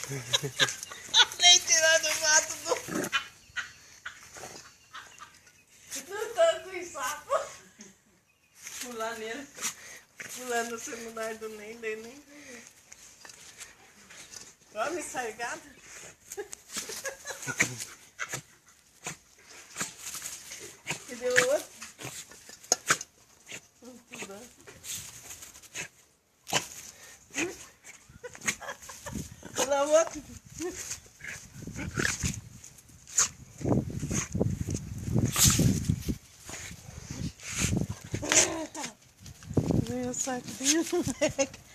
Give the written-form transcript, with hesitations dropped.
Nem tirando o mato do tanto em sapo. Pular nele. Pulando no celular do nem. Olha me sargada. E deu outro. Pula outro. Veio o saco dele, moleque.